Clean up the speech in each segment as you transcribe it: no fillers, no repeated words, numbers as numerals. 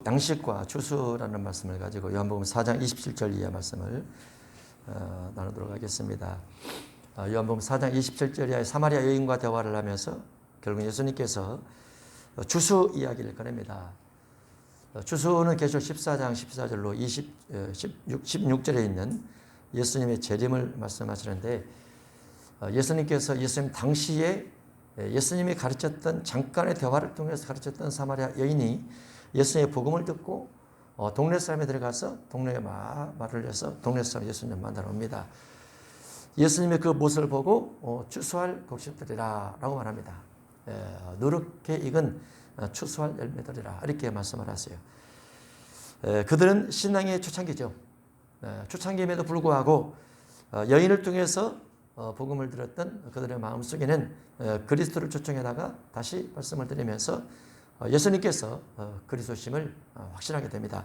양식과 추수라는 말씀을 가지고 요한복음 4장 27절 이하의 말씀을 나누도록 하겠습니다. 요한복음 4장 27절 이하의 사마리아 여인과 대화를 하면서 결국 예수님께서 추수 이야기를 꺼냅니다. 추수는 계시록 14장 14절로 16절에 있는 예수님의 재림을 말씀하시는데, 예수님께서 예수님 당시에 예수님이 가르쳤던 잠깐의 대화를 통해서 가르쳤던 사마리아 여인이 예수님의 복음을 듣고 동네 사람에 들어가서 동네에 말을 해서 동네 사람 예수님 만나러 옵니다. 예수님의 그 모습을 보고 추수할 곡식들이라 라고 말합니다. 누렇게 익은 추수할 열매들이라 이렇게 말씀을 하세요. 그들은 신앙의 초창기죠. 초창기임에도 불구하고 여인을 통해서 복음을 들었던 그들의 마음속에는 그리스도를 초청에다가 다시 말씀을 드리면서 예수님께서 그리스도심을 확신하게 됩니다.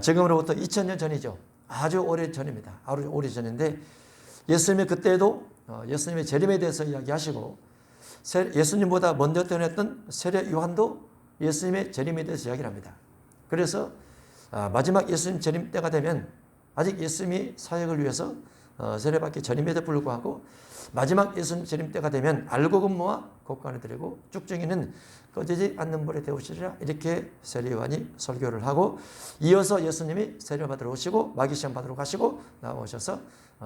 지금으로부터 2000년 전이죠. 아주 오래 전입니다. 아주 오래 전인데 예수님이 그때도 예수님의 재림에 대해서 이야기하시고 예수님보다 먼저 태어났던 세례 요한도 예수님의 재림에 대해서 이야기를 합니다. 그래서 마지막 예수님 재림 때가 되면 아직 예수님이 사역을 위해서 세례받기 전임에도 불구하고 마지막 예수님 재림 때가 되면 알고 근무와 곡간을 드리고 쭉정이는 꺼지지 않는 불에 데우시리라 이렇게 세례 요한이 설교를 하고 이어서 예수님이 세례 받으러 오시고 마귀시험 받으러 가시고 나오셔서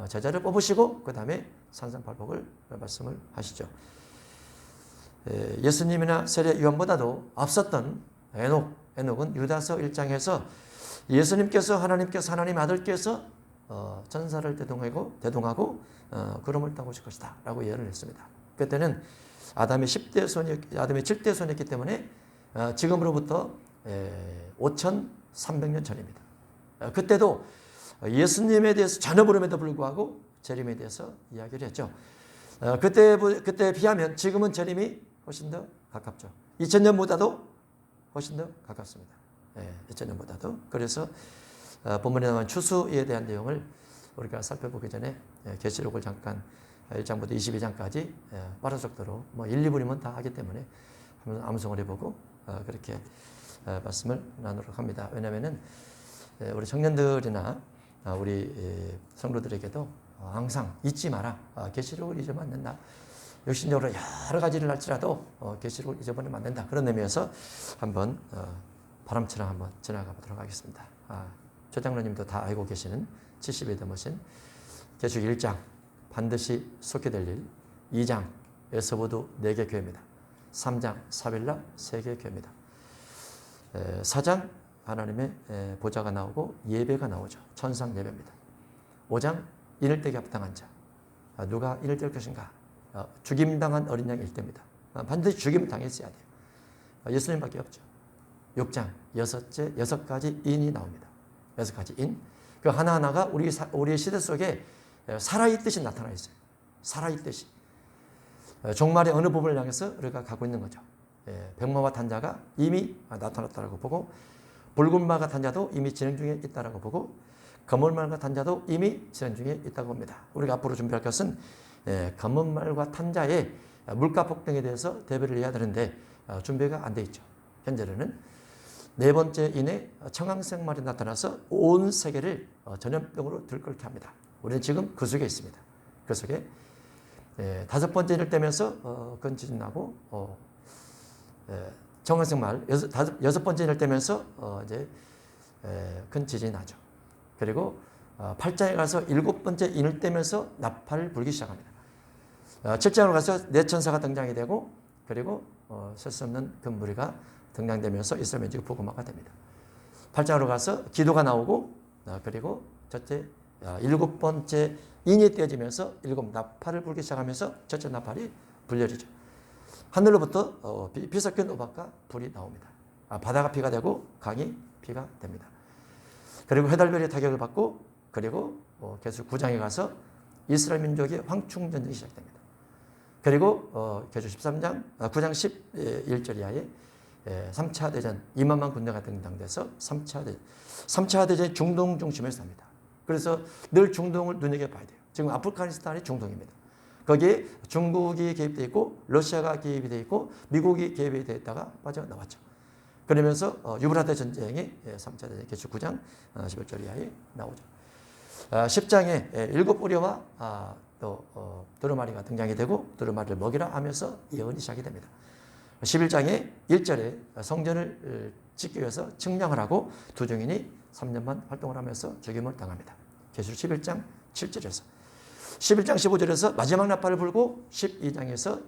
제자를 뽑으시고 그 다음에 산상팔복을 말씀을 하시죠. 예수님이나 세례 요한보다도 앞섰던 에녹은 유다서 1장에서 예수님께서 하나님 아들께서 전사를 대동하고 구름을 타고 오실 것이다 라고 예언을 했습니다. 그때는 아담의 7대 손이었기 때문에 지금으로부터 5300년 전입니다. 그때도 예수님에 대해서 전혀 모름에도 불구하고 재림에 대해서 이야기를 했죠. 그때에 비하면 지금은 재림이 훨씬 더 가깝죠. 2000년보다도 훨씬 더 가깝습니다. 2000년보다도. 그래서 본문에 나온 추수에 대한 내용을 우리가 살펴보기 전에 계시록을 잠깐 1장부터 22장까지 빠른 속도로 1, 2분이면 다 하기 때문에 한번 암송을 해보고 그렇게 말씀을 나누도록 합니다. 왜냐하면 우리 청년들이나 우리 성도들에게도 항상 잊지 마라. 계시록을 잊으면 안 된다. 육신적으로 여러 가지를 할지라도 계시록을 잊어버리면 안 된다. 그런 의미에서 한번 바람처럼 한번 지나가 보도록 하겠습니다. 조 장로님도 다 알고 계시는 70이 넘으신 계시록 1장 반드시 속게 될 일, 2장 에서보도 4개 교회입니다. 3장 사빌라 3개 교회입니다. 4장 하나님의 보좌가 나오고 예배가 나오죠. 천상 예배입니다. 5장 인을되게 합당한 자, 누가 인을될 것인가? 죽임당한 어린 양 일대입니다. 반드시 죽임을 당했어야 돼요. 예수님밖에 없죠. 6장 6가지 인이 나옵니다. 6가지 인. 그 하나하나가 우리의 시대 속에 살아있듯이 나타나 있어요. 살아있듯이. 종말의 어느 부분을 향해서 우리가 가고 있는 거죠. 백마와 탄자가 이미 나타났다고 보고, 붉은 말과 탄자도 이미 진행 중에 있다고 보고, 검은 말과 탄자도 이미 진행 중에 있다고 봅니다. 우리가 앞으로 준비할 것은 검은 말과 탄자의 물가 폭등에 대해서 대비를 해야 되는데 준비가 안 돼 있죠. 현재는 4번째 인에 청황색 말이 나타나서 온 세계를 전염병으로 들끓게 합니다. 우리는 지금 그 속에 있습니다. 그 속에 5번째 인을 떼면서 근지진 나고 청황색 말 6번째 인을 떼면서 이제 근지진이 나죠. 그리고 8장에 가서 7번째 인을 떼면서 나팔을 불기 시작합니다. 7장으로 가서 내천사가 등장이 되고, 그리고 셀 수 없는 금무리가 등장되면서 이스라엘 민족이 복음화가 됩니다. 8장으로 가서 기도가 나오고, 그리고 첫째 7번째 인이 떼어지면서 7 나팔을 불기 시작하면서 첫째 나팔이 불려지죠. 하늘로부터 피 섞인 우박과 불이 나옵니다. 바다가 피가 되고 강이 피가 됩니다. 그리고 해달별이 타격을 받고, 그리고 계속 9장에 가서 이스라엘 민족의 황충전쟁이 시작됩니다. 그리고 계시록 13장 9장 11절 이하에 3차 대전 2만만 군대가 등장돼서 3차 대전이 중동 중심에 삽니다. 그래서 늘 중동을 눈여겨봐야 돼요. 지금 아프가니스탄이 중동입니다. 거기에 중국이 개입되어 있고 러시아가 개입이 되어 있고 미국이 개입이 되어 있다가 빠져나왔죠. 그러면서 유브라데 전쟁이 3차 대전 계시 9장 11절 이하에 나오죠. 10장에 7부류와 또 두루마리가 등장이 되고 두루마리를 먹이라 하면서 예언이 시작이 됩니다. 11장에 1절에 성전을 짓기 위해서 측량을 하고 두 증인이 3년만 활동을 하면서 죽임을 당합니다. 계시록 11장 7절에서 11장 15절에서 마지막 나팔을 불고 12장에서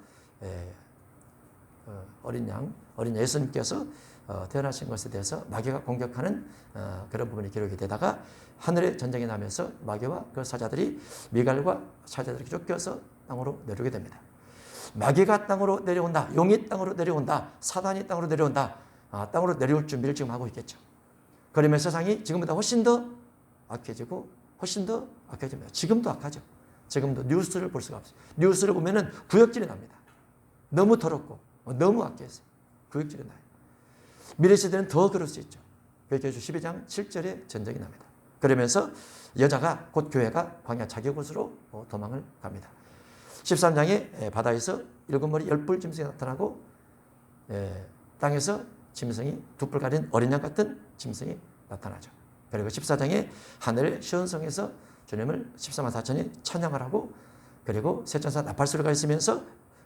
어린 예수님께서 태어나신 것에 대해서 마귀가 공격하는 그런 부분이 기록이 되다가 하늘의 전쟁이 나면서 마귀와 그 사자들이 미갈과 사자들이 쫓겨서 땅으로 내려오게 됩니다. 마귀가 땅으로 내려온다. 용이 땅으로 내려온다. 사단이 땅으로 내려온다. 땅으로 내려올 준비를 지금 하고 있겠죠. 그러면 세상이 지금보다 훨씬 더 악해지고 훨씬 더 악해집니다. 지금도 악하죠. 지금도 뉴스를 볼 수가 없어요. 뉴스를 보면은 구역질이 납니다. 너무 더럽고 너무 악해서 구역질이 나요. 미래 시대는 더 그럴 수 있죠. 그래서 12장 7절에 전쟁이 납니다. 그러면서 여자가 곧 교회가 광야 자기 곳으로 도망을 갑니다. 13장에 바다에서 7머리 10뿔 짐승이 나타나고 땅에서 짐승이 두 뿔 가린 어린 양 같은 짐승이 나타나죠. 그리고 14장에 하늘의 시온성에서 주님을 14만 4천이 찬양을 하고 그리고 세 천사 나팔소리가 있으면서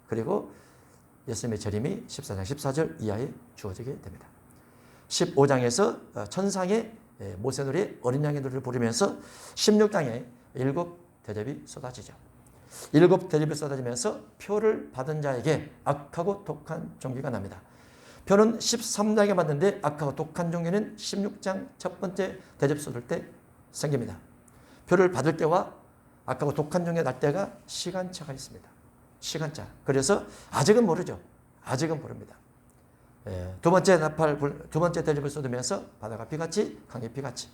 그리고 예수님의 재림이 14장 14절 이하에 주어지게 됩니다. 15장에서 천상의 모세노래 어린 양의 노래를 부르면서 16장에 7 대접이 쏟아지죠. 7 대접이 쏟아지면서 표를 받은 자에게 악하고 독한 종기가 납니다. 표는 13장에 받는데 악하고 독한 종기는 16장 첫 번째 대접 쏟을 때 생깁니다. 표를 받을 때와 악하고 독한 종기가 날 때가 시간차가 있습니다. 시간차. 그래서 아직은 모르죠. 아직은 모릅니다. 두 번째 대접을 쏟으면서 바다가 피같이 강이 피같이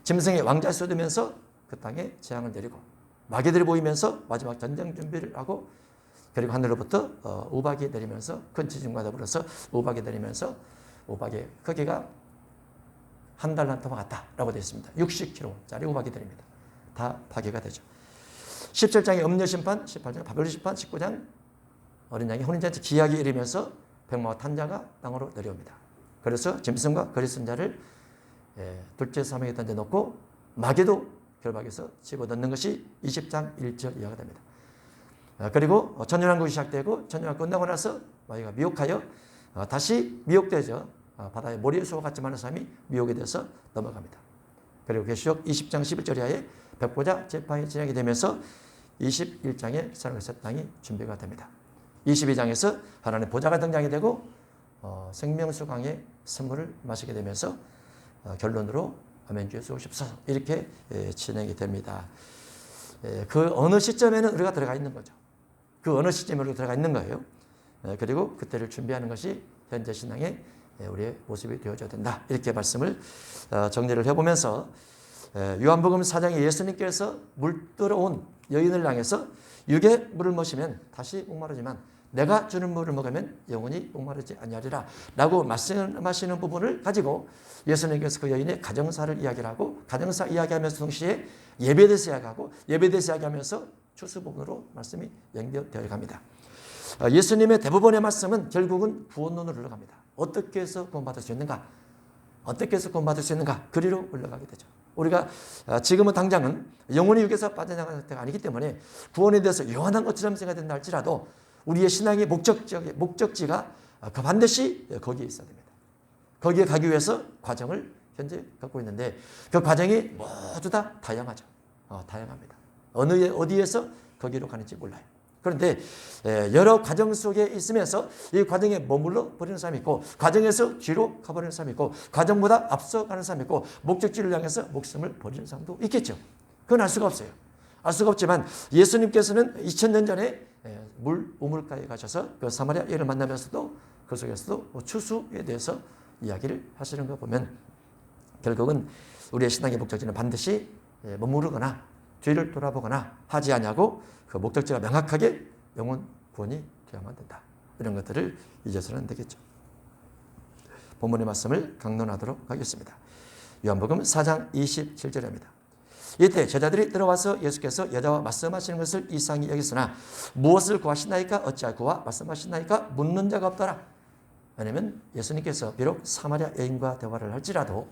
짐승의 왕자 쏟으면서 그 땅에 재앙을 내리고 마귀들이 보이면서 마지막 전쟁 준비를 하고 그리고 하늘로부터 우박이 내리면서 큰 지진과 더불어서 우박이 내리면서 우박의 크기가 한 달란 토마 같다라고 되어 있습니다. 60kg짜리 우박이 내립니다. 다 파괴가 되죠. 17장의 음녀심판, 18장 바벨론 심판, 19장 어린 양이 혼인잔치 기약이 이르면서 백마와 탄자가 땅으로 내려옵니다. 그래서 짐승과 거리쓴 자를 둘째 사망에 던져놓고 마귀도 결박해서 집어넣는 것이 20장 1절 이하가 됩니다. 그리고 천년왕국이 시작되고 천년왕국 끝나고 나서 마귀가 미혹하여 다시 미혹되죠. 바다에 모래수와 같이 많은 사람이 미혹에 대해서 넘어갑니다. 그리고 계시록 20장 11절 이하에 백보자 재판이 진행이 되면서 21장에 사랑의 새 땅이 준비가 됩니다. 22장에서 하나님의 보좌가 등장이 되고 생명수강의 선물을 마시게 되면서 결론으로 아멘 주 예수 오십소서 이렇게 진행이 됩니다. 그 어느 시점에는 우리가 들어가 있는 거죠. 그 어느 시점에 우리가 들어가 있는 거예요. 그리고 그때를 준비하는 것이 현재 신앙의 우리의 모습이 되어져야 된다. 이렇게 말씀을 정리를 해보면서 요한복음 4장에 예수님께서 물들어온 여인을 향해서 육의 물을 마시면 다시 목마르지만 내가 주는 물을 먹으면 영원히 목마르지 아니하리라 라고 말씀하시는 부분을 가지고 예수님께서 그 여인의 가정사를 이야기하고 가정사 이야기하면서 동시에 예배에 대해서 이야기하고 예배에 대해서 이야기하면서 추수 부분으로 말씀이 연결되어 갑니다. 예수님의 대부분의 말씀은 결국은 구원론으로 흘러갑니다. 어떻게 해서 구원받을 수 있는가? 어떻게 해서 구원받을 수 있는가? 그리로 흘러가게 되죠. 우리가 지금은 당장은 영혼이 육에서 빠져나가는 때가 아니기 때문에 구원에 대해서 요한한 것처럼 생각된다 할지라도 우리의 신앙의 목적지가 반드시 거기에 있어야 됩니다. 거기에 가기 위해서 과정을 현재 갖고 있는데 그 과정이 모두 다 다양하죠. 다양합니다. 어디에서 거기로 가는지 몰라요. 그런데 여러 과정 속에 있으면서 이 과정에 머물러 버리는 사람이 있고 과정에서 뒤로 가버리는 사람이 있고 과정보다 앞서가는 사람이 있고 목적지를 향해서 목숨을 버리는 사람도 있겠죠. 그건 알 수가 없어요. 알 수가 없지만 예수님께서는 2000년 전에 우물가에 가셔서 그 사마리아 여인을 만나면서도 그 속에서도 추수에 대해서 이야기를 하시는 거 보면 결국은 우리의 신앙의 목적지는 반드시 머무르거나 뒤를 돌아보거나 하지 않냐고 그 목적지가 명확하게 영혼 구원이 되어야만 된다. 이런 것들을 잊어서는 안 되겠죠. 본문의 말씀을 강론하도록 하겠습니다. 요한복음 4장 27절입니다. 이때 제자들이 들어와서 예수께서 여자와 말씀하시는 것을 이상히 여겼으나 무엇을 구하시나이까 어찌하여 그와 말씀하시나이까 묻는 자가 없더라. 왜냐하면 예수님께서 비록 사마리아 여인과 대화를 할지라도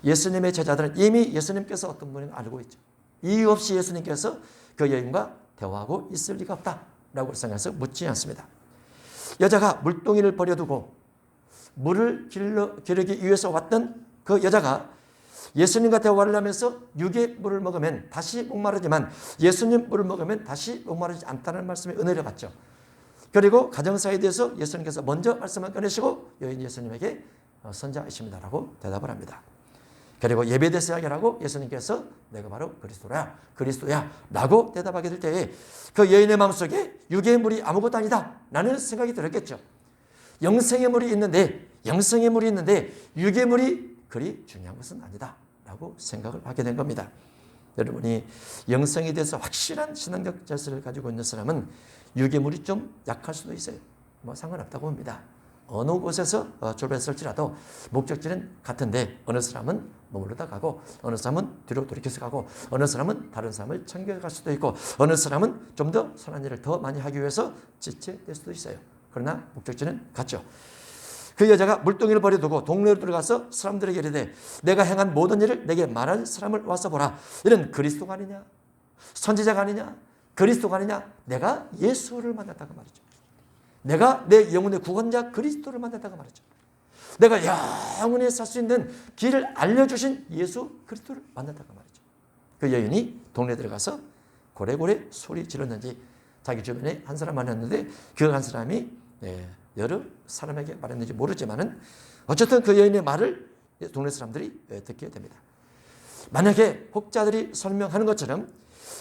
예수님의 제자들은 이미 예수님께서 어떤 분인지 알고 있죠. 이유 없이 예수님께서 그 여인과 대화하고 있을 리가 없다라고 생각해서 묻지 않습니다. 여자가 물동이를 버려두고 물을 기르기 위해서 왔던 그 여자가 예수님과 대화를 하면서 육의 물을 먹으면 다시 목마르지만 예수님 물을 먹으면 다시 목마르지 않다는 말씀에 은혜를 받죠. 그리고 가정사에 대해서 예수님께서 먼저 말씀을 꺼내시고 여인 예수님에게 선자이십니다라고 대답을 합니다. 그리고 예배에 대해서 이야기를 하고 예수님께서 내가 바로 그리스도야 라고 대답하게 될 때에 그 여인의 마음속에 육의 물이 아무것도 아니다 라는 생각이 들었겠죠. 영생의 물이 있는데 육의 물이 그리 중요한 것은 아니다 라고 생각을 하게 된 겁니다. 여러분이 영생에 대해서 확실한 신앙적 질서를 가지고 있는 사람은 육의 물이 좀 약할 수도 있어요. 뭐 상관없다고 봅니다. 어느 곳에서 출발했을지라도 목적지는 같은데 어느 사람은 머무르다 가고 어느 사람은 뒤로 돌이켜서 가고 어느 사람은 다른 사람을 챙겨갈 수도 있고 어느 사람은 좀 더 선한 일을 더 많이 하기 위해서 지체될 수도 있어요. 그러나 목적지는 같죠. 그 여자가 물동이를 버려두고 동네로 들어가서 사람들에게 이르되 내가 행한 모든 일을 내게 말할 사람을 와서 보라. 이는 그리스도가 아니냐? 선지자가 아니냐? 그리스도가 아니냐? 내가 예수를 만났다고 말이죠. 내가 내 영혼의 구원자 그리스도를 만났다고 말이죠. 내가 영원히 살 수 있는 길을 알려주신 예수 그리스도를 만났다고 말이죠. 그 여인이 동네에 들어가서 고래고래 소리 질렀는지 자기 주변에 한 사람 만났는데 그 한 사람이 여러 사람에게 말했는지 모르지만은 어쨌든 그 여인의 말을 동네 사람들이 듣게 됩니다. 만약에 혹자들이 설명하는 것처럼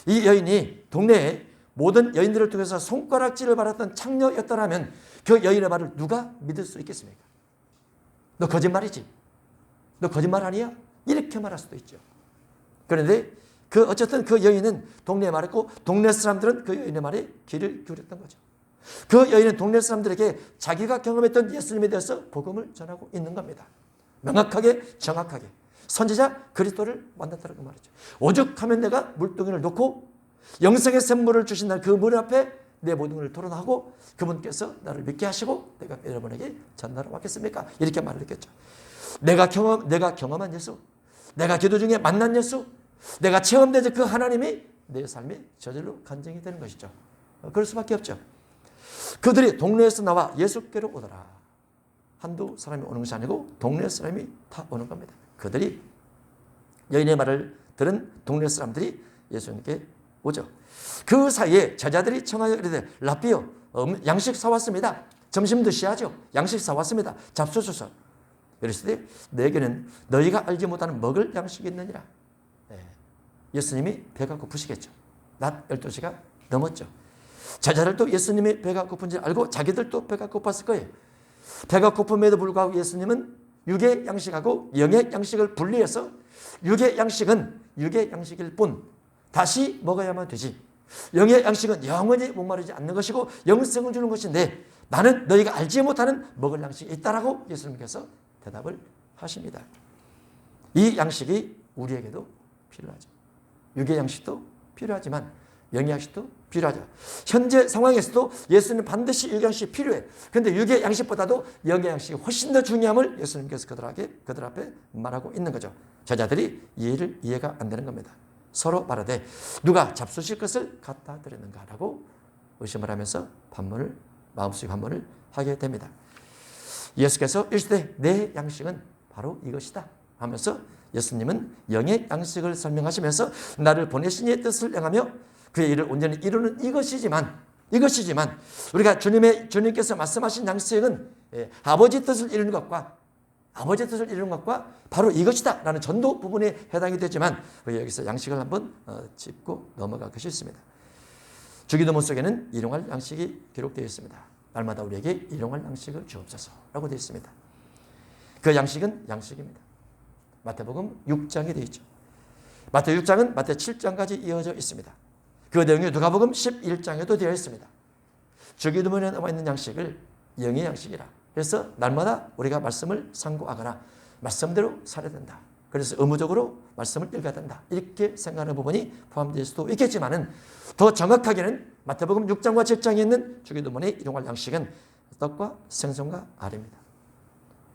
이 여인이 동네에 모든 여인들을 통해서 손가락질을 받았던 창녀였더라면 그 여인의 말을 누가 믿을 수 있겠습니까? 너 거짓말이지? 너 거짓말 아니야? 이렇게 말할 수도 있죠. 그런데 어쨌든 그 여인은 동네에 말했고 동네 사람들은 그 여인의 말에 귀를 기울였던 거죠. 그 여인은 동네 사람들에게 자기가 경험했던 예수님에 대해서 복음을 전하고 있는 겁니다. 명확하게 정확하게 선지자 그리스도를 만났다는 말이죠. 오죽하면 내가 물동이를 놓고 영생의 샘물을 주신 날 그 물 앞에 내 모든 것을 토론하고 그분께서 나를 믿게 하시고 내가 여러분에게 전하러 왔겠습니까? 이렇게 말을 했겠죠. 내가 경험한 예수, 내가 기도 중에 만난 예수, 내가 체험된 그 하나님이 내 삶에 저절로 간증이 되는 것이죠. 그럴 수밖에 없죠. 그들이 동네에서 나와 예수께로 오더라. 한두 사람이 오는 것이 아니고 동네 사람이 다 오는 겁니다. 그들이 여인의 말을 들은 동네 사람들이 예수님께 오죠. 그 사이에 제자들이 청하여 이르되 라삐요 양식 사왔습니다. 점심 드셔야죠. 양식 사왔습니다. 잡수소서. 이르시되 내게는 너희가 알지 못하는 먹을 양식이 있느니라. 예수님이 배가 고프시겠죠. 낮 12시가 넘었죠. 제자들도 예수님이 배가 고픈지 알고 자기들도 배가 고팠을 거예요. 배가 고픔에도 불구하고 예수님은 육의 양식하고 영의 양식을 분리해서 육의 양식은 육의 양식일 뿐 다시 먹어야만 되지. 영의 양식은 영원히 목마르지 않는 것이고 영생을 주는 것인데 나는 너희가 알지 못하는 먹을 양식이 있다라고 예수님께서 대답을 하십니다. 이 양식이 우리에게도 필요하죠. 육의 양식도 필요하지만 영의 양식도 필요하죠. 현재 상황에서도 예수님 반드시 육의 양식이 필요해. 그런데 육의 양식보다도 영의 양식이 훨씬 더 중요함을 예수님께서 그들 앞에 말하고 있는 거죠. 제자들이 이해가 안 되는 겁니다. 서로 말하되 누가 잡수실 것을 갖다 드렸는가라고 의심을 하면서 마음속 반문을 하게 됩니다. 예수께서 이르시되 내 양식은 바로 이것이다 하면서 예수님은 영의 양식을 설명하시면서 나를 보내신 이의 뜻을 행하며 그의 일을 온전히 이루는 이것이지만 우리가 주님께서 말씀하신 양식은 아버지 뜻을 이루는 것과 바로 이것이다 라는 전도 부분에 해당이 되지만 여기서 양식을 한번 짚고 넘어가기 싫습니다. 주기도문 속에는 일용할 양식이 기록되어 있습니다. 날마다 우리에게 일용할 양식을 주옵소서라고 되어 있습니다. 그 양식은 양식입니다. 마태복음 6장에 되어 있죠. 마태 6장은 마태 7장까지 이어져 있습니다. 그 내용이 누가복음 11장에도 되어 있습니다. 주기도문에 나와 있는 양식을 영의 양식이라. 그래서 날마다 우리가 말씀을 상고하거나 말씀대로 살아야 된다. 그래서 의무적으로 말씀을 읽어야 된다. 이렇게 생각하는 부분이 포함될 수도 있겠지만은 더 정확하게는 마태복음 6장과 7장에 있는 주기도문의 일용할 양식은 떡과 생선과 알입니다.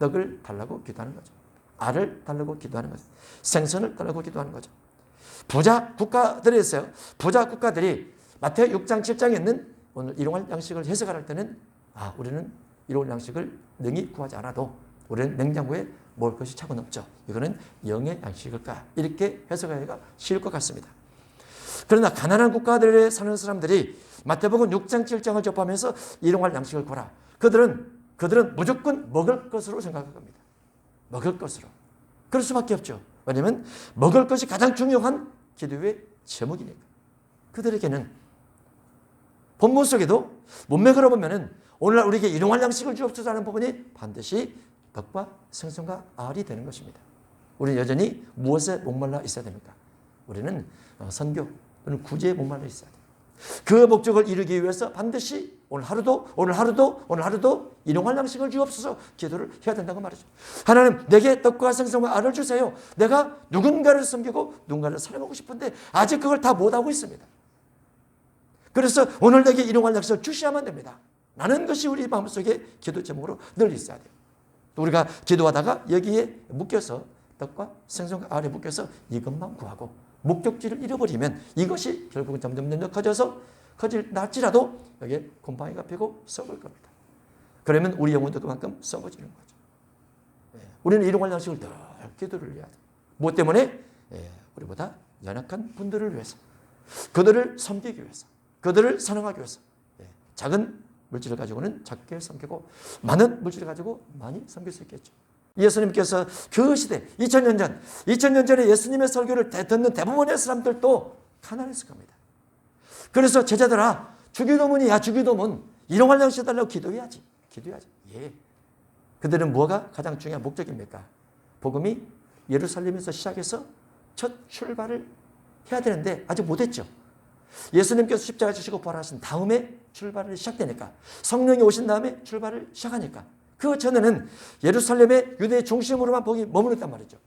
떡을 달라고 기도하는 거죠. 알을 달라고 기도하는 거죠. 생선을 달라고 기도하는 거죠. 부자 국가들이 있어요. 부자 국가들이 마태오 6장 7장에 있는 오늘 일용할 양식을 해석할 때는 우리는 일용할 양식을 능히 구하지 않아도 우리는 냉장고에 먹을 것이 차고 넘죠. 이거는 영의 양식일까? 이렇게 해석하기가 쉬울 것 같습니다. 그러나 가난한 국가들에 사는 사람들이 마태복음 6장 7장을 접하면서 일용할 양식을 구하라. 그들은 무조건 먹을 것으로 생각할 겁니다. 먹을 것으로. 그럴 수밖에 없죠. 왜냐하면 먹을 것이 가장 중요한 기도의 제목이니까. 그들에게는 본문 속에도 문맥을 보면은 오늘날 우리에게 일용할 양식을 주옵소서 하는 부분이 반드시 떡과 생선과 알이 되는 것입니다. 우리는 여전히 무엇에 목말라 있어야 됩니까? 우리는 선교 또는 구제에 목말라 있어야 돼요. 그 목적을 이루기 위해서 반드시 오늘 하루도 일용할 양식을 주옵소서 기도를 해야 된다고 말이죠. 하나님 내게 떡과 생선과 알을 주세요. 내가 누군가를 섬기고 누군가를 사랑하고 싶은데 아직 그걸 다 못하고 있습니다. 그래서 오늘 내게 일용할 양식을 주셔야만 됩니다. 라는 것이 우리 마음속에 기도 제목으로 늘 있어야 돼요. 또 우리가 기도하다가 여기에 묶여서 떡과 생선과 알에 묶여서 이것만 구하고 목적지를 잃어버리면 이것이 결국은 점점 커져서 날지라도 여기에 곰팡이가 피고 썩을 겁니다. 그러면 우리 영혼도 그만큼 썩어지는 거죠. 우리는 일용할 양식을 늘 기도를 해야 돼요. 무엇 때문에? 우리보다 연약한 분들을 위해서, 그들을 섬기기 위해서, 그들을 사랑하기 위해서. 작은 물질을 가지고는 작게 섬기고 많은 물질을 가지고 많이 섬길 수 있겠죠. 예수님께서 그 시대 2000년 전에 예수님의 설교를 듣는 대부분의 사람들도 가난했을 겁니다. 그래서 제자들아 주기도문이야 주기도문 일용할 양식 달라고 기도해야지. 예. 그들은 뭐가 가장 중요한 목적입니까? 복음이 예루살렘에서 시작해서 첫 출발을 해야 되는데 아직 못했죠. 예수님께서 십자가 지시고 부활하신 다음에 출발을 시작되니까 성령이 오신 다음에 출발을 시작하니까 그 전에는 예루살렘의 유대 중심으로만 복이 머무르단 말이죠.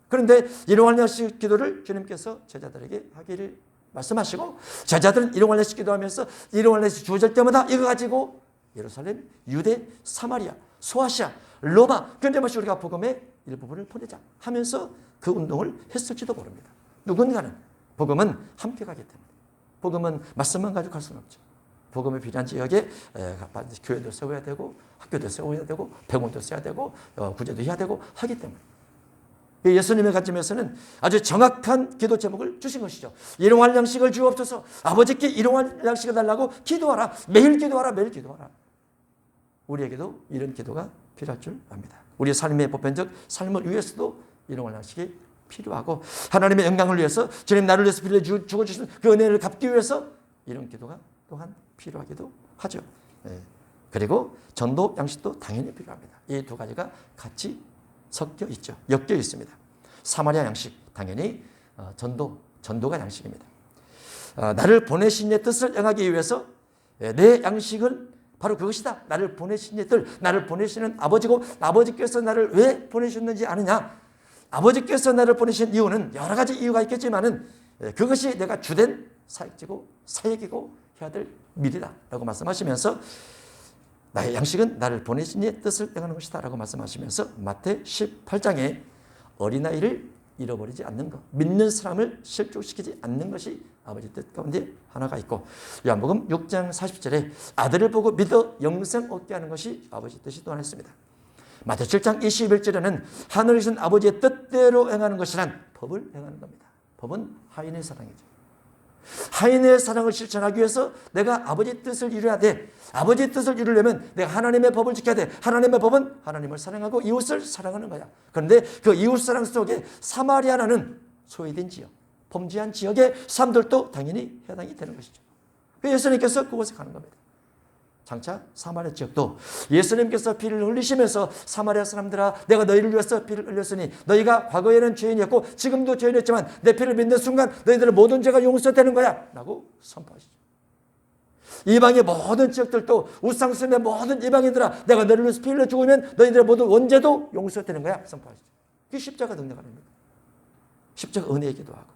그런데 일용할 양식 기도를 주님께서 제자들에게 하기를 말씀하시고 제자들은 일용할 양식 기도하면서 일용할 양식 주어질 때마다 이거 가지고 예루살렘, 유대, 사마리아, 소아시아, 로마 근데마치 우리가 복음의 일부분을 보내자 하면서 그 운동을 했을지도 모릅니다. 누군가는 복음은 함께 가기 때문에 복음은 말씀만 가지고 갈 수는 없죠. 복음이 필요한 지역에 교회도 세워야 되고 학교도 세워야 되고 병원도 세워야 되고 구제도 해야 되고 하기 때문에 예수님의 관점에서는 아주 정확한 기도 제목을 주신 것이죠. 일용할 양식을 주옵소서. 아버지께 일용할 양식을 달라고 기도하라. 매일 기도하라. 우리에게도 이런 기도가 필요할 줄 압니다. 우리 삶의 보편적 삶을 위해서도 일용할 양식이 필요하고 하나님의 영광을 위해서 주님 나를 위해서 죽어주신 그 은혜를 갚기 위해서 이런 기도가 또한 필요하기도 하죠. 그리고 전도 양식도 당연히 필요합니다. 이 두 가지가 같이 섞여 있죠. 엮여 있습니다. 사마리아 양식 당연히 전도가 양식입니다. 나를 보내신 이의 뜻을 행하기 위해서 내 양식은 바로 그것이다. 나를 보내신 이의 뜻, 나를 보내시는 아버지고 아버지께서 나를 왜 보내셨는지 아느냐? 아버지께서 나를 보내신 이유는 여러 가지 이유가 있겠지만은 그것이 내가 주된 사역이고 해야 될 일이다라고 말씀하시면서 나의 양식은 나를 보내신 이의 뜻을 행하는 것이다 라고 말씀하시면서 마태 18장에 어린아이를 잃어버리지 않는 것, 믿는 사람을 실족시키지 않는 것이 아버지 뜻 가운데 하나가 있고 요한복음 6장 40절에 아들을 보고 믿어 영생 얻게 하는 것이 아버지 뜻이 또한 있습니다. 마태 7장 21절에는 하늘에 계신 아버지의 뜻대로 행하는 것이란 법을 행하는 겁니다. 법은 하인의 사랑이죠. 하인의 사랑을 실천하기 위해서 내가 아버지 뜻을 이루어야 돼. 아버지 뜻을 이루려면 내가 하나님의 법을 지켜야 돼. 하나님의 법은 하나님을 사랑하고 이웃을 사랑하는 거야. 그런데 그 이웃 사랑 속에 사마리아라는 소외된 지역, 범죄한 지역의 사람들도 당연히 해당이 되는 것이죠. 예수님께서 그곳에 가는 겁니다. 장차 사마리아 지역도 예수님께서 피를 흘리시면서 사마리아 사람들아 내가 너희를 위해서 피를 흘렸으니 너희가 과거에는 죄인이었고 지금도 죄인이었지만 내 피를 믿는 순간 너희들의 모든 죄가 용서되는 거야 라고 선포하시죠. 이방의 모든 지역들도 우상숭의 모든 이방인들아 내가 너희를 위해서 피를 죽으면 너희들의 모든 원죄도 용서되는 거야 선포하시죠. 그게 십자가 능력 아닙니까? 십자가 은혜이기도 하고.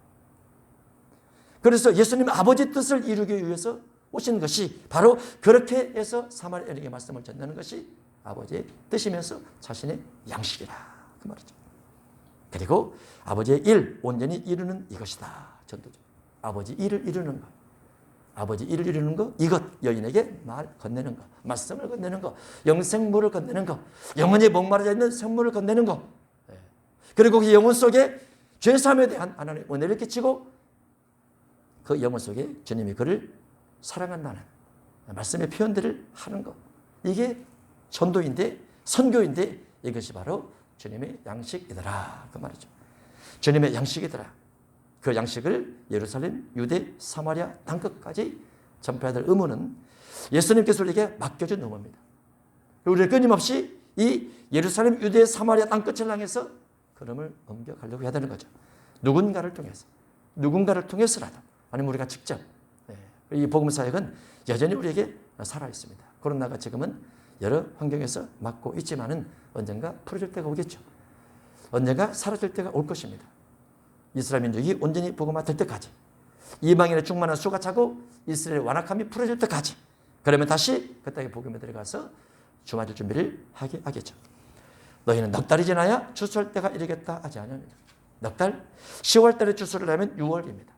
그래서 예수님 아버지 뜻을 이루기 위해서 오신 것이 바로 그렇게 해서 사마리아인에게 말씀을 전하는 것이 아버지의 뜻이면서 자신의 양식이라 그 말이죠. 그리고 아버지의 일 온전히 이루는 이것이다. 전도죠. 아버지 일을 이루는 것. 아버지 일을 이루는 것, 이것 여인에게 말 건네는 것, 말씀을 건네는 것, 영생물을 건네는 것, 영원히 목마르지 않는 생물을 건네는 것. 그리고 그 영혼 속에 죄사함에 대한 하나님의 은혜를 끼치고 그 영혼 속에 주님이 그를 사랑한다는 말씀의 표현들을 하는 것. 이게 전도인데 선교인데 이것이 바로 주님의 양식이더라 그 말이죠. 주님의 양식이더라. 그 양식을 예루살렘, 유대, 사마리아 땅끝까지 전파해야 될 의무는 예수님께서 우리에게 맡겨준 의무입니다. 우리는 끊임없이 이 예루살렘, 유대, 사마리아 땅끝을 향해서 걸음을 옮겨가려고 해야 되는 거죠. 누군가를 통해서라도 아니면 우리가 직접 이 복음 사역은 여전히 우리에게 살아 있습니다. 코로나가 지금은 여러 환경에서 막고 있지만은 언젠가 풀어질 때가 오겠죠. 언젠가 사라질 때가 올 것입니다. 이스라엘 민족이 온전히 복음화 될 때까지, 이방인의 충만한 수가 차고 이스라엘의 완악함이 풀어질 때까지, 그러면 다시 그 땅에 복음에 들어가서 주 맞을 준비를 하게 하겠죠. 너희는 넉 달이 지나야 추수할 때가 이르겠다 하지 않으느냐. 넉 달? 10월 달에 추수를 하면 6월입니다.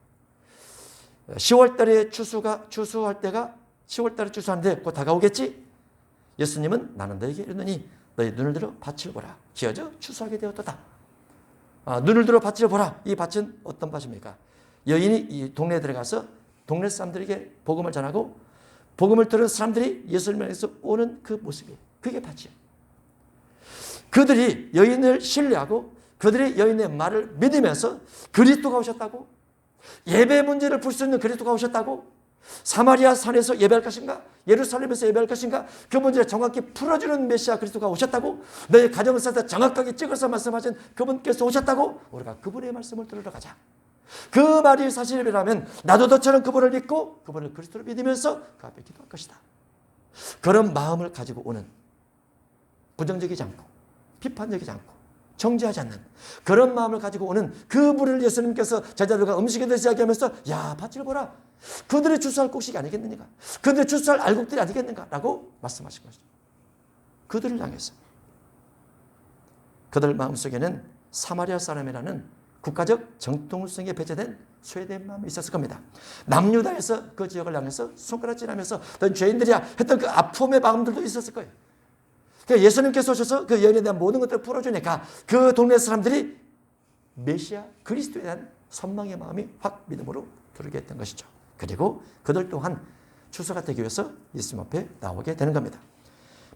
10월 달에 추수할 때가 10월 달에 추수하는데 곧 다가오겠지? 예수님은 나는 너에게 이르노니 너희 눈을 들어 밭을 보라. 기어져 추수하게 되었도다. 눈을 들어 밭을 보라. 이 밭은 어떤 밭입니까? 여인이 이 동네에 들어가서 동네 사람들에게 복음을 전하고 복음을 들은 사람들이 예수님을 향해서 오는 그 모습이에요. 그게 밭이에요. 그들이 여인을 신뢰하고 그들이 여인의 말을 믿으면서 그리스도가 오셨다고, 예배 문제를 풀 수 있는 그리스도가 오셨다고, 사마리아 산에서 예배할 것인가, 예루살렘에서 예배할 것인가, 그 문제를 정확히 풀어주는 메시아 그리스도가 오셨다고, 너의 가정을 쌓다 정확하게 찍어서 말씀하신 그분께서 오셨다고, 우리가 그분의 말씀을 들으러 가자. 그 말이 사실이라면 나도 너처럼 그분을 믿고 그분을 그리스도로 믿으면서 그 앞에 기도할 것이다. 그런 마음을 가지고 오는, 부정적이지 않고 비판적이지 않고 정죄하지 않는 그런 마음을 가지고 오는 그분을 예수님께서 제자들과 음식에 대해서 이야기하면서 야 밭을 보라. 그들의 추수할 곡식이 아니겠느냐. 그들의 추수할 알곡들이 아니겠는가 라고 말씀하신 것이죠. 그들을 향해서. 그들 마음속에는 사마리아 사람이라는 국가적 정통성에 배제된 소외된 마음이 있었을 겁니다. 남유다에서 그 지역을 향해서 손가락질하면서 넌 죄인들이야 했던 그 아픔의 마음들도 있었을 거예요. 그러니까 예수님께서 오셔서 그 여인에 대한 모든 것들을 풀어주니까 그 동네 사람들이 메시아 그리스도에 대한 선망의 마음이 확 믿음으로 들게 했던 것이죠. 그리고 그들 또한 추수가 되기 위해서 예수님 앞에 나오게 되는 겁니다.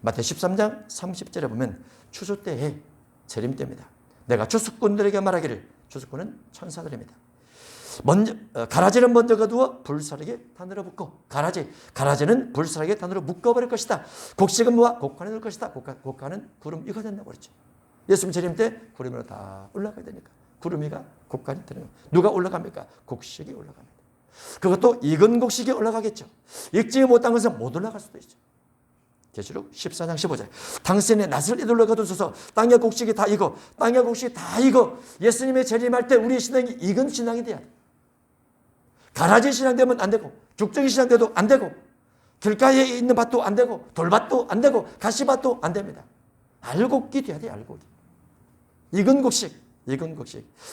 마태 13장 30절에 보면 추수 때에 재림 때입니다. 내가 추수꾼들에게 말하기를, 추수꾼은 천사들입니다. 가라지는 먼저 거두어 불사르게 단으로 붓고, 가라지는 불사르게 단으로 묶어버릴 것이다. 곡식은 모아 곡간에 넣을 것이다. 곡간은 구름 이가 된다고 그랬죠. 예수님 재림 때 구름으로 다 올라가야 되니까 구름 위가 곡간이 되는 거예요. 누가 올라갑니까? 곡식이 올라갑니다. 그것도 익은 곡식이 올라가겠죠. 익지 못한 것은 못 올라갈 수도 있죠. 계시록 14장 15절. 당신의 낯을 이들로 거두소서. 땅의 곡식이 다 익어. 땅의 곡식이 다 익어. 예수님의 재림할 때 우리의 신앙이 익은 신앙이 돼야 돼. 가라지 신앙 되면 안 되고, 죽정이 신앙 돼도 안 되고, 길가에 있는 밭도 안 되고, 돌밭도 안 되고, 가시밭도 안 됩니다. 알곡이 돼야 돼, 알곡이. 익은 곡식.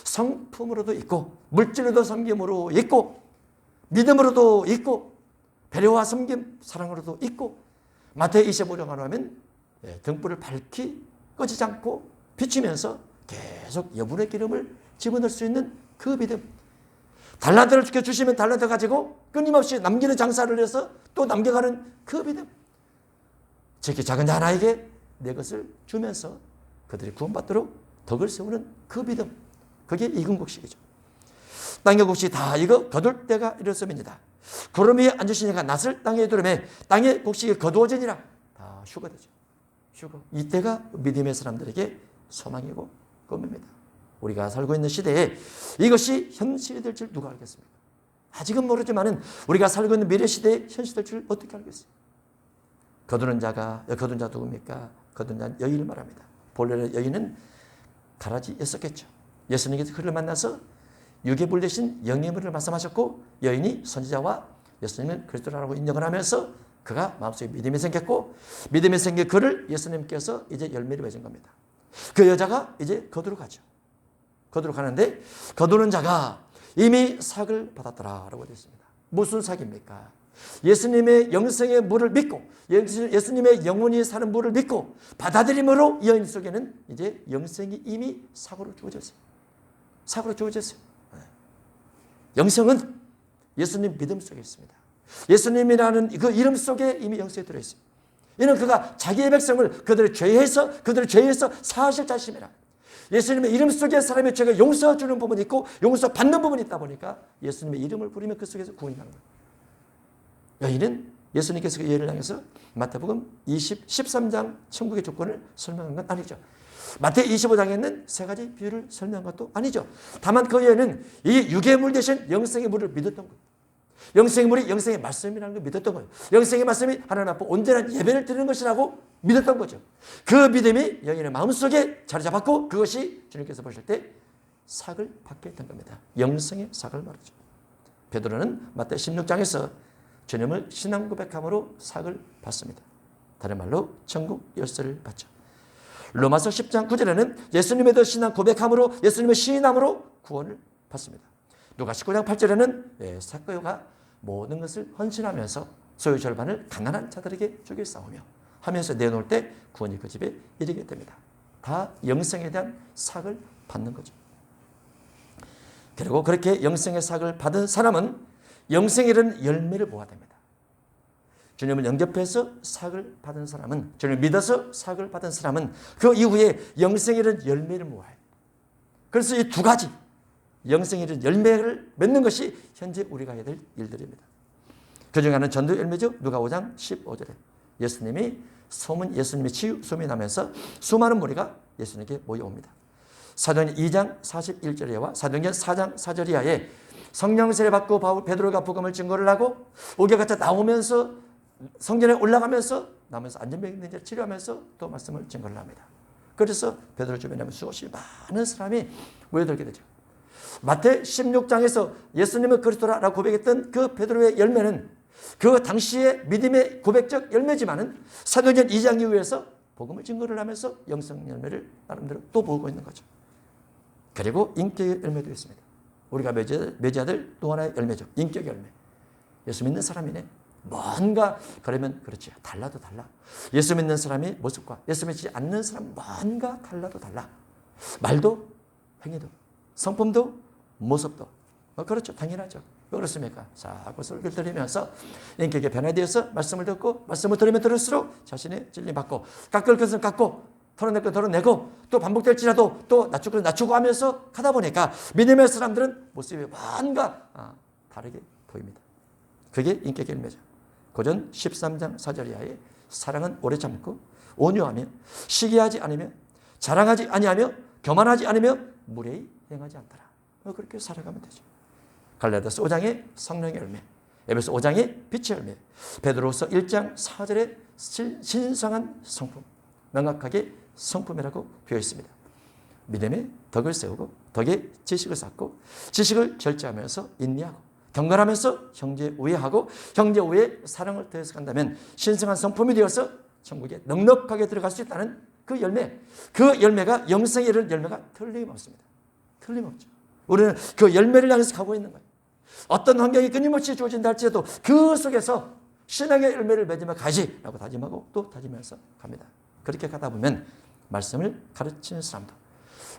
성품으로도 있고, 물질로도 섬김으로 있고, 믿음으로도 있고, 배려와 섬김, 사랑으로도 있고, 마태 25장 하면 등불을 밝히 꺼지지 않고 비추면서 계속 여분의 기름을 집어넣을 수 있는 그 믿음. 달란트를 주시면 달란트 가지고 끊임없이 남기는 장사를 해서 또 남겨가는 그 믿음. 특히 작은 자 하나에게 내 것을 주면서 그들이 구원받도록 덕을 세우는 그 믿음. 그게 익은 곡식이죠. 땅의 곡식이 다 익어 거둘 때가 이렇습니다. 구름 위에 앉으시니까 낯을 땅에 두르매 땅의 곡식이 거두어지니라. 다 휴거되죠. 휴거. 이때가 믿음의 사람들에게 소망이고 꿈입니다. 우리가 살고 있는 시대에 이것이 현실이 될 줄 누가 알겠습니까? 아직은 모르지만은 우리가 살고 있는 미래 시대에 현실이 될 줄 어떻게 알겠어요? 거두는 자 누굽니까? 거두는 자는 여인을 말합니다. 본래 여인은 가라지였었겠죠. 예수님께서 그를 만나서 유괴물 대신 영예물을 말씀하셨고, 여인이 선지자와 예수님을 그리스도라고 인정을 하면서 그가 마음속에 믿음이 생겼고 믿음이 생긴 그를 예수님께서 이제 열매를 맺은 겁니다. 그 여자가 이제 거두러 가는데 거두는 자가 이미 삭을 받았더라라고 되어 있습니다. 무슨 삭입니까? 예수님의 영생의 물을 믿고 예수님의 영원히 사는 물을 믿고 받아들임으로 이 여인 속에는 이제 영생이 이미 삭으로 주어졌어요. 삭으로 주어졌어요. 영생은 예수님 믿음 속에 있습니다. 예수님이라는 그 이름 속에 이미 영생이 들어있어요. 이는 그가 자기의 백성을 그들의 죄에서 사실 자심이라. 예수님의 이름 속에 사람의 죄가 용서해 주는 부분이 있고 용서받는 부분이 있다 보니까 예수님의 이름을 부르면 그 속에서 구원이 나는 거예요. 여인은 예수님께서 그 여인을 향해서 마태복음 13장 천국의 조건을 설명한 건 아니죠. 마태 25장에는 세 가지 비유를 설명한 것도 아니죠. 다만 그 여인은 이 유괴물 대신 영생의 물을 믿었던 거예요. 영생의 물이 영생의 말씀이라는 걸 믿었던 거예요. 영생의 말씀이 하나님 앞에 온전한 예배를 드리는 것이라고 믿었던 거죠. 그 믿음이 여인의 마음속에 자리 잡았고 그것이 주님께서 보실 때 삭을 받게 된 겁니다. 영생의 삭을 말하죠. 베드로는 마태 16장에서 주님을 신앙 고백함으로 삭을 받습니다. 다른 말로 천국 열쇠를 받죠. 로마서 10장 9절에는 예수님에 대해 신앙 고백함으로 예수님의 시인함으로 구원을 받습니다. 누가 19장 8절에는 삭개오가 모든 것을 헌신하면서 소유 절반을 가난한 자들에게 주길 싸우며 하면서 내놓을 때 구원이 그 집에 이르게 됩니다. 다 영생에 대한 삭을 받는 거죠. 그리고 그렇게 영생의 삭을 받은 사람은 영생에 이르는 열매를 모아야 됩니다. 주님을 영접해서 삭을 받은 사람은, 주님을 믿어서 삭을 받은 사람은 그 이후에 영생에 이르는 열매를 모아요. 그래서 이 두 가지 영생에 이르는 열매를 맺는 것이 현재 우리가 해야 될 일들입니다. 그중에 하나는 전도 열매죠. 누가 5장 15절에 예수님의 치유 소문이 나면서 수많은 무리가 예수님께 모여옵니다. 사도행전 2장 41절에와 사도행전 4장 4절 이하에 성령 세례 받고 베드로가 복음을 증거를 하고 오겨같이 나오면서 성전에 올라가면서 나면서 안전병 있는 자를 치료하면서 또 말씀을 증거를 합니다. 그래서 베드로 주변에 수없이 많은 사람이 모여들게 되죠. 마태 16장에서 예수님은 그리스도라고 고백했던 그 베드로의 열매는 그 당시의 믿음의 고백적 열매지만은 사도행전 2장 이후에서 복음을 증거를 하면서 영성 열매를 나름대로 또 보고 있는 거죠. 그리고 인격의 열매도 있습니다. 우리가 맺어야 될 또 하나의 열매죠. 인격 열매. 예수 믿는 사람이네. 뭔가 그러면 그렇지. 달라도 달라. 예수 믿는 사람의 모습과 예수 믿지 않는 사람 뭔가 달라도 달라. 말도 행위도 성품도 모습도 그렇죠. 당연하죠. 왜 그렇습니까? 자꾸 설교를 들으면서 인격에 변화되어서 말씀을 듣고 말씀을 들으면 들을수록 자신의 진리 받고 깎을 것은 깎고 털어낼 것 털어내고 또 반복될지라도 또 낮출 것은 낮추고 하면서 하다 보니까 믿음의 사람들은 모습이 뭔가 다르게 보입니다. 그게 인격의 열매죠. 고전 13장 4절 이하에 사랑은 오래 참고 온유하며 시기하지 않으며 자랑하지 아니하며 교만하지 않으며 무례히 행하지 않더라. 그렇게 살아가면 되죠. 갈라디아서 5장의 성령의 열매, 에베소 5장의 빛의 열매, 베드로서 1장 4절의 신성한 성품, 명확하게 성품이라고 되어 있습니다. 믿음의 덕을 세우고 덕의 지식을 쌓고 지식을 절제하면서 인내하고 경건하면서 형제 우애하고 형제 우애에 사랑을 더해서 간다면 신성한 성품이 되어서 천국에 넉넉하게 들어갈 수 있다는 그 열매, 그 열매가 영생에 이르는 열매가 틀림없습니다. 틀림없죠. 우리는 그 열매를 향해서 가고 있는 거예요. 어떤 환경이 끊임없이 주어진다 할지라도 그 속에서 신앙의 열매를 맺으며 가지라고 다짐하고 또 다지면서 갑니다. 그렇게 가다 보면 말씀을 가르치는 사람도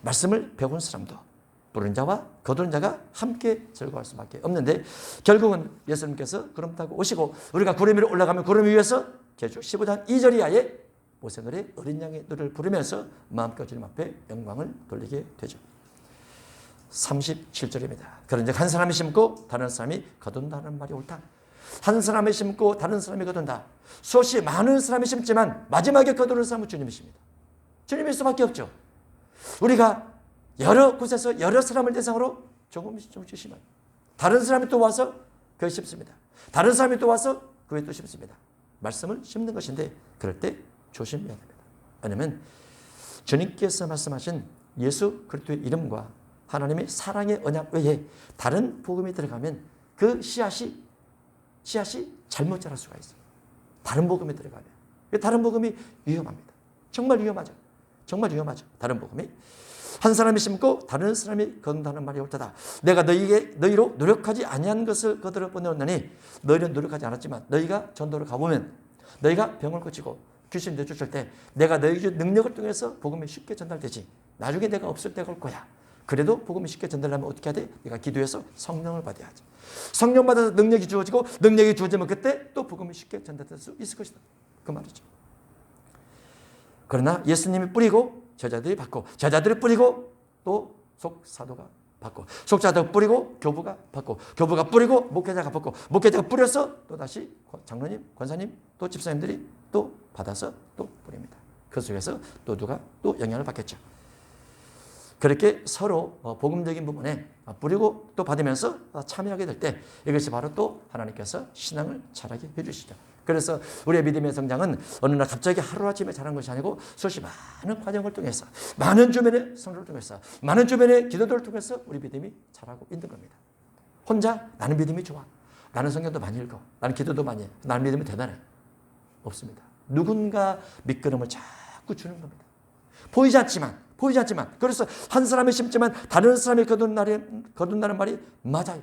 말씀을 배운 사람도 부른 자와 거두는 자가 함께 즐거워할 수밖에 없는데 결국은 예수님께서 구름 타고 오시고 우리가 구름 위로 올라가면 구름 위에서 제주 15장 2절 이하에 모세노래 어린 양의 노래를 부르면서 마음껏 주님 앞에 영광을 돌리게 되죠. 37절입니다. 그런즉 한 사람이 심고 다른 사람이 거둔다는 말이 옳다. 한 사람이 심고 다른 사람이 거둔다. 수없이 많은 사람이 심지만 마지막에 거두는 사람은 주님이십니다. 주님일 수밖에 없죠. 우리가 여러 곳에서 여러 사람을 대상으로 조금씩 주시면 다른 사람이 또 와서 그에 심습니다. 다른 사람이 또 와서 그에 또 심습니다. 말씀을 심는 것인데 그럴 때 조심해야 됩니다. 왜냐하면 주님께서 말씀하신 예수 그리스도의 이름과 하나님의 사랑의 언약 외에 다른 복음이 들어가면 그 씨앗이 잘못 자랄 수가 있어요. 다른 복음에 들어가면. 다른 복음이 위험합니다. 정말 위험하죠. 정말 위험하죠. 다른 복음이. 한 사람이 심고 다른 사람이 거둔다는 말이 옳다. 내가 너희로 노력하지 아니한 것을 거들어 보내었느니 너희는 노력하지 않았지만 너희가 전도로 가보면 너희가 병을 고치고 귀신 내쫓을 때 내가 너희 능력을 통해서 복음이 쉽게 전달되지. 나중에 내가 없을 때가 올 거야. 그래도 복음이 쉽게 전달하면 어떻게 해야 돼? 네가 기도해서 성령을 받아야지. 성령 받아서 능력이 주어지고 능력이 주어지면 그때 또 복음이 쉽게 전달될 수 있을 것이다. 그 말이죠. 그러나 예수님이 뿌리고 제자들이 받고 제자들이 뿌리고 또 속사도가 받고 속사도가 뿌리고 교부가 받고 교부가 뿌리고 목회자가 받고 목회자가 뿌려서 또 다시 장로님, 권사님, 또 집사님들이 또 받아서 또 뿌립니다. 그 속에서 또 누가 또 영향을 받겠죠. 그렇게 서로 복음적인 부분에 뿌리고 또 받으면서 참여하게 될 때 이것이 바로 또 하나님께서 신앙을 자라게 해주시죠. 그래서 우리의 믿음의 성장은 어느 날 갑자기 하루아침에 자란 것이 아니고 수없이 많은 과정을 통해서 많은 주변의 성도를 통해서 많은 주변의 기도들을 통해서 우리 믿음이 자라고 있는 겁니다. 혼자 나는 믿음이 좋아. 나는 성경도 많이 읽어. 나는 기도도 많이 해. 나는 믿음이 대단해. 없습니다. 누군가 밑거름을 자꾸 주는 겁니다. 보이지 않지만 그래서 한 사람이 심지만 다른 사람이 거둔다는 말이 맞아요.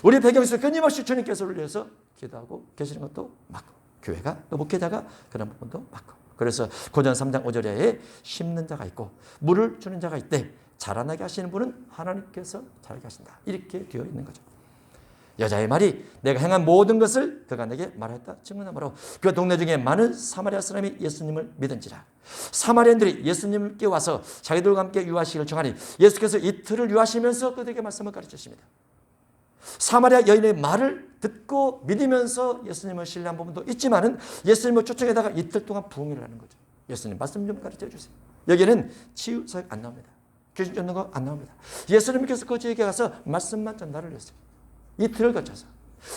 우리 배경에서 끊임없이 주님께서 우리를 위해서 기도하고 계시는 것도 맞고 교회가 또 목회자가 그런 부분도 맞고 그래서 고전 3장 5절에 심는 자가 있고 물을 주는 자가 있대 자라나게 하시는 분은 하나님께서 자라게 하신다. 이렇게 되어 있는 거죠. 여자의 말이 내가 행한 모든 것을 그가 내게 말했다 증언하므로 그 동네 중에 많은 사마리아 사람이 예수님을 믿은지라. 사마리아인들이 예수님께 와서 자기들과 함께 유하시기를 청하니 예수께서 이틀을 유하시면서 그들에게 말씀을 가르치십니다. 사마리아 여인의 말을 듣고 믿으면서 예수님을 신뢰한 부분도 있지만은 예수님을 초청에다가 이틀 동안 부흥을 하는 거죠. 예수님 말씀 좀 가르쳐 주세요. 여기는 치유 사역 안 나옵니다. 귀신 쫓는 거 안 나옵니다. 예수님께서 그 지역에 가서 말씀만 전달을 했어요. 이틀을 거쳐서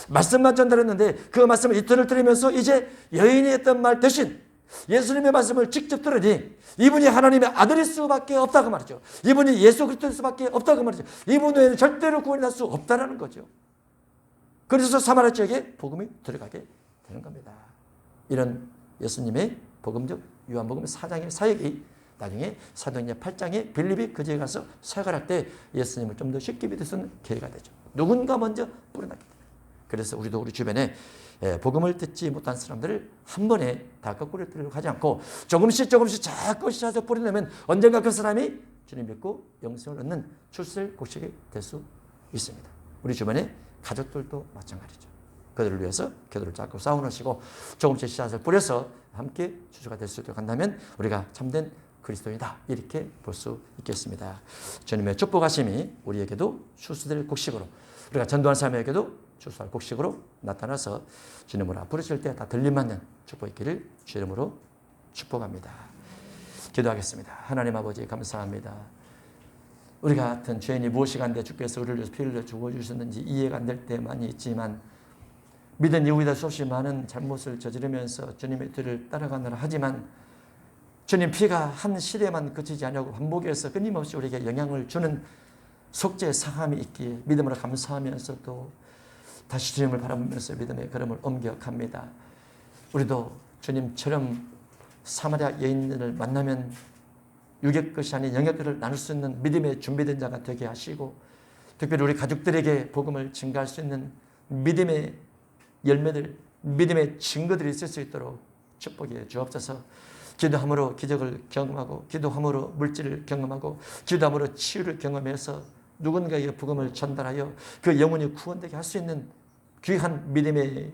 말씀만 전달했는데 그 말씀을 이틀을 들으면서 이제 여인이 했던 말 대신 예수님의 말씀을 직접 들으니 이분이 하나님의 아들일 수밖에 없다고 말이죠. 이분이 예수 그리스도일 수밖에 없다고 말이죠. 이분 외에는 절대로 구원이 날 수 없다는 거죠. 그래서 사마리아 지역에 복음이 들어가게 되는 겁니다. 이런 예수님의 복음적 요한복음 4장의 사역이 나중에 사도행전 8장에 빌립이 그 지역에 가서 사역을 할 때 예수님을 좀 더 쉽게 믿을 수 있는 기회가 되죠. 누군가 먼저 뿌려놨기 때문에. 그래서 우리도 우리 주변에 복음을 듣지 못한 사람들을 한 번에 다 거꾸로 들으려고 하지 않고 조금씩 자꾸 씨앗을 뿌려내면 언젠가 그 사람이 주님 믿고 영생을 얻는 출세 곡식이 될 수 있습니다. 우리 주변에 가족들도 마찬가지죠. 그들을 위해서 기도를 자꾸 쌓아놓으시고 조금씩 씨앗을 뿌려서 함께 주주가 될 수 있도록 한다면 우리가 참된 그리스도인이다 이렇게 볼 수 있겠습니다. 주님의 축복하심이 우리에게도 추수될 곡식으로 우리가 전도한 사람에게도 추수할 곡식으로 나타나서 주님으로 부르실 때 다 들림맞는 축복 있기를 주 이름으로 축복합니다. 기도하겠습니다. 하나님 아버지 감사합니다. 우리 같은 죄인이 무엇이 간데 주께서 우리를 위해서 피를 흘려 죽어주셨는지 이해가 안 될 때 많이 있지만 믿은 이후에도 수없이 많은 잘못을 저지르면서 주님의 뒤를 따라가느라 하지만 주님 피가 한 시대만 그치지 않냐고 반복해서 끊임없이 우리에게 영향을 주는 속죄 상함이 있기에 믿음으로 감사하면서도 다시 주님을 바라보면서 믿음의 걸음을 옮겨갑니다. 우리도 주님처럼 사마리아 여인을 만나면 육의 것이 아닌 영의 것을 나눌 수 있는 믿음의 준비된 자가 되게 하시고 특별히 우리 가족들에게 복음을 증가할 수 있는 믿음의 열매들, 믿음의 증거들이 있을 수 있도록 축복해 주옵소서. 기도함으로 기적을 경험하고 기도함으로 물질을 경험하고 기도함으로 치유를 경험해서 누군가에게 복음을 전달하여 그 영혼이 구원되게 할 수 있는 귀한 믿음의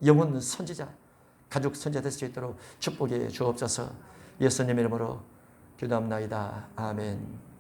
영혼 선지자, 가족 선지자 될 수 있도록 축복해 주옵소서. 예수님 이름으로 기도합나이다. 아멘.